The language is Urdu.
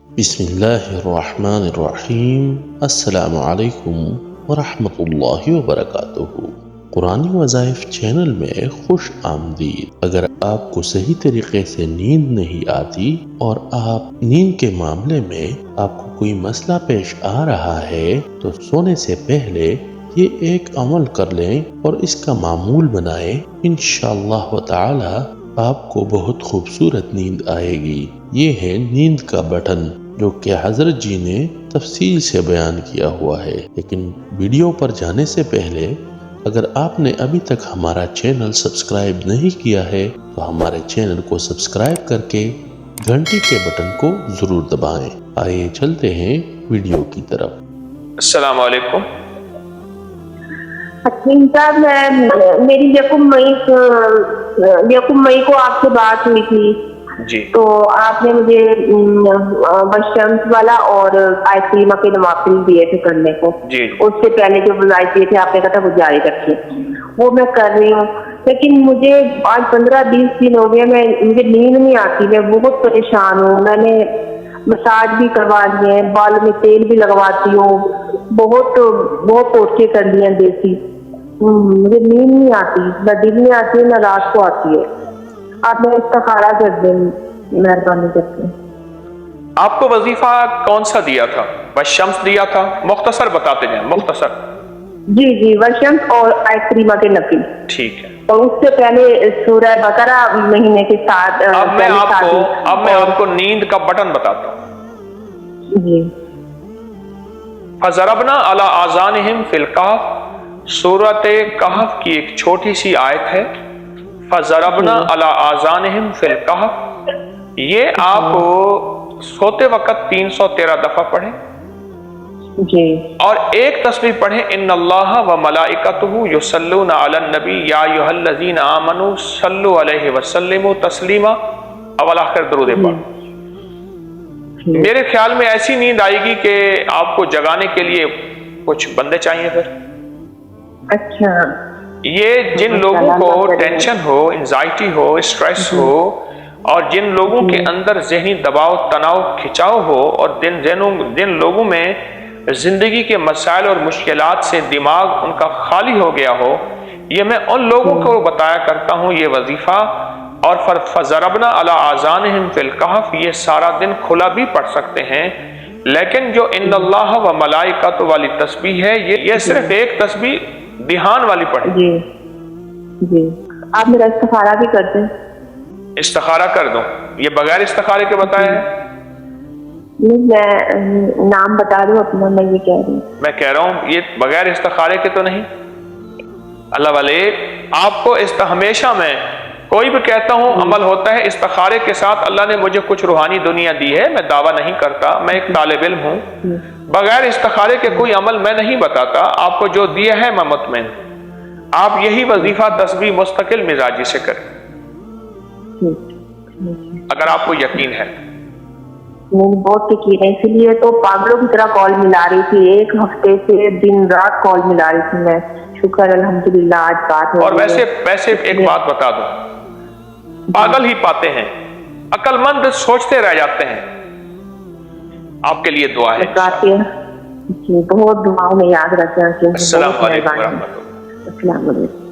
بسم اللہ الرحمن الرحیم۔ السلام علیکم ورحمۃ اللہ وبرکاتہ۔ قرآنی وظائف چینل میں خوش آمدید۔ اگر آپ کو صحیح طریقے سے نیند نہیں آتی اور آپ نیند کے معاملے میں آپ کو کوئی مسئلہ پیش آ رہا ہے تو سونے سے پہلے یہ ایک عمل کر لیں اور اس کا معمول بنائیں۔ انشاءاللہ تعالی آپ کو بہت خوبصورت نیند آئے گی۔ یہ ہے نیند کا بٹن، جو کہ حضرت جی نے تفصیل سے بیان کیا ہوا ہے۔ لیکن ویڈیو پر جانے سے پہلے اگر آپ نے ابھی تک ہمارا چینل سبسکرائب نہیں کیا ہے تو ہمارے چینل کو سبسکرائب کر کے گھنٹی کے بٹن کو ضرور دبائیں۔ آئیے چلتے ہیں ویڈیو کی طرف۔ السلام علیکم۔ حکیم صاحب، میری یکم مئی کو آپ سے بات ہوئی تھی جی، تو آپ نے مجھے بشمس والا اور آیت کریمہ کے نوافل دیے تھے کرنے کو۔ جی، اس سے پہلے جو وظائف دیے تھے آپ نے کہا تھا وہ جاری رکھیے، وہ میں کر رہی ہوں۔ لیکن مجھے آج 15-20 دن ہو گیا مجھے نیند نہیں آتی، میں بہت پریشان ہوں۔ میں نے مساج بھی کروا لیے ہیں، بالوں میں تیل بھی لگواتی ہوں، بہت ٹوٹکے کر لیے ہیں دیسی، مجھے نیند نہیں آتی، نہ دن میں آتی ہے نہ رات کو آتی ہے۔ آپ میرا استخارہ کر دیں مہربانی کر کے۔ آپ کو وظیفہ کون سا دیا تھا؟ بشمس دیا تھا؟ مختصر بتاتے جائیں، مختصر۔ جی، وشمس اور آیت کریمہ کے نفل، ٹھیک ہے۔ اور اس سے پہلے سورہ بقرہ مہینے کے ساتھ۔ اب میں آپ کو نیند کا بٹن بتاتا ہوں۔ جی، فَضَرَبْنَا عَلَىٰ آذَانِهِمْ فِي الْكَهْفِ، سورۃ کہف کی ایک چھوٹی سی آیت ہے۔ فَضَرَبْنَا عَلَىٰ آذَانِهِمْ فِي الْكَهْفِ، یہ آپ سوتے وقت 313 دفعہ پڑھیں جی، اور ایک تسبیح پڑھیں، ان اللہ و ملائکتہ یصلون علی النبی یا ایھا الذین آمنوا صلوا علیہ وسلموا تسلیما، اول آخر درود پاک۔ میرے خیال میں ایسی نیند آئے گی کہ آپ کو جگانے کے لیے کچھ بندے چاہیے پھر۔ اچھا، یہ جن لوگوں کو ٹینشن ہو، انزائٹی ہو، اسٹریس ہو، اور جن لوگوں کے اندر ذہنی دباؤ، تناؤ، کھچاؤ ہو، اور جن لوگوں میں زندگی کے مسائل اور مشکلات سے دماغ ان کا خالی ہو گیا ہو، یہ میں ان لوگوں کو بتایا کرتا ہوں یہ وظیفہ۔ اور فَضَرَبْنَا عَلَىٰ آذَانِهِمْ فِي الْكَهْفِ یہ سارا دن کھلا بھی پڑھ سکتے ہیں، لیکن جو ان اللہ و ملائکۃ والی تسبیح ہے یہ صرف ایک تسبیح دھیان والی پڑھیں۔ جی، آپ میرا استخارہ بھی کر دیں۔ استخارہ کر دوں؟ یہ بغیر استخارے کے بتایا ہے؟ میں نام بتا دوں اپنا، میں یہ کہہ رہی ہوں۔ میں کہہ رہا ہوں یہ بغیر استخارے کے تو نہیں؟ اللہ والے، آپ کو ہمیشہ میں کوئی بھی کہتا ہوں عمل ہوتا ہے استخارے کے ساتھ۔ اللہ نے مجھے کچھ روحانی دنیا دی ہے، میں دعویٰ نہیں کرتا، میں ایک طالب علم ہوں، بغیر استخارے کے کوئی عمل میں نہیں بتاتا۔ آپ کو جو دیا ہے میں مطمئن، آپ یہی وظیفہ تسبیح مستقل مزاجی سے کریں اگر آپ کو یقین ہے۔ بہت یقین ہے، اسی لیے تو پاگلوں کی طرح کال ملا رہی تھی، ایک ہفتے سے دن رات کال ملا رہی تھی میں۔ شکر الحمدللہ آج بات ہو۔ اور ویسے ایک بات بتا دوں، پاگل ہی پاتے ہیں، عقل مند سوچتے رہ جاتے ہیں۔ آپ کے لیے دعا ہے جی، بہت دعاؤں میں یاد رکھیں۔ السلام علیکم ورحمۃ اللہ۔ السلام علیکم۔